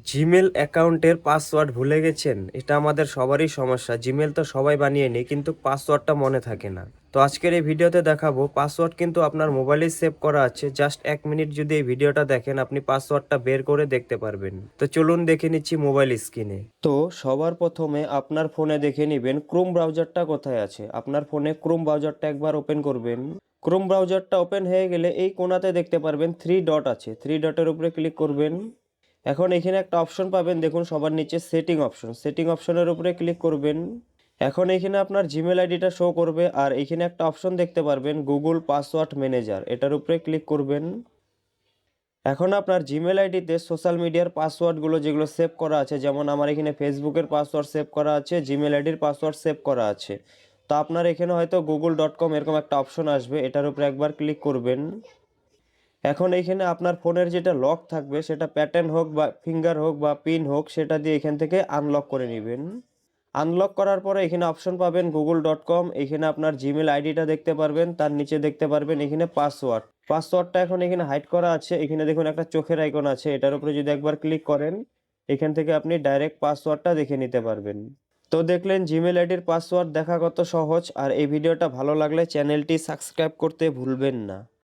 Gmail অ্যাকাউন্টের password ভুলে গেছেন? এটা আমাদের সবারই সমস্যা। জিমেল তো সবাই বানিয়ে নেয়, কিন্তু পাসওয়ার্ডটা মনে থাকে না। তো আজকের এই ভিডিওতে দেখাবো পাসওয়ার্ড কিন্তু আপনার মোবাইলেই সেভ করা আছে। জাস্ট 1 মিনিট যদি এই ভিডিওটা দেখেন, আপনি পাসওয়ার্ডটা বের করে দেখতে পারবেন। তো চলুন দেখে নিচ্ছি মোবাইল স্ক্রিনে। তো সবার প্রথমে আপনার ফোনে দেখে নেবেন ক্রোম ব্রাউজারটা কোথায় আছে। আপনার ফোনে ক্রোম ব্রাউজারটা একবার ওপেন করবেন। ক্রোম ব্রাউজারটা ওপেন হয়ে গেলে এই কোণাতে দেখতে পারবেন 3 ডট আছে। 3 ডটের উপরে ক্লিক করবেন। এখন এখানে একটা অপশন পাবেন, দেখুন সবার নিচে সেটিং অপশন। সেটিং অপশনের উপরে ক্লিক করবেন। এখন এখানে আপনার জিমেল আইডিটা শো করবে, আর এখানে একটা অপশন দেখতে পারবেন গুগল পাসওয়ার্ড ম্যানেজার, এটার উপরে ক্লিক করবেন। এখন আপনার জিমেল আইডিতে সোশ্যাল মিডিয়ার পাসওয়ার্ডগুলো যেগুলো সেভ করা আছে, যেমন আমার এখানে ফেসবুকের পাসওয়ার্ড সেভ করা আছে, জিমেল আইডির পাসওয়ার্ড সেভ করা আছে। তো আপনার এখানে হয়তো google.com এরকম একটা অপশন আসবে, এটার উপরে একবার ক্লিক করবেন। এখন এইখানে আপনার ফোনের যেটা লক থাকবে, সেটা প্যাটার্ন হোক বা ফিঙ্গার হোক বা পিন হোক, সেটা দিয়ে এখান থেকে আনলক করে নেবেন। আনলক করার পরে এখানে অপশন পাবেন google.com। এখানে আপনার জিমেল আইডিটা দেখতে পারবেন, তার নিচে দেখতে পারবেন এখানে পাসওয়ার্ড। পাসওয়ার্ডটা এখন এখানে হাইড করা আছে। এখানে দেখুন একটা চোখের আইকন আছে, এটার উপরে যদি একবার ক্লিক করেন, এখান থেকে আপনি ডাইরেক্ট পাসওয়ার্ডটা দেখে নিতে পারবেন। তো দেখলেন জিমেল আইডির পাসওয়ার্ড দেখা কত সহজ। আর এই ভিডিওটা ভালো লাগলে চ্যানেলটি সাবস্ক্রাইব করতে ভুলবেন না।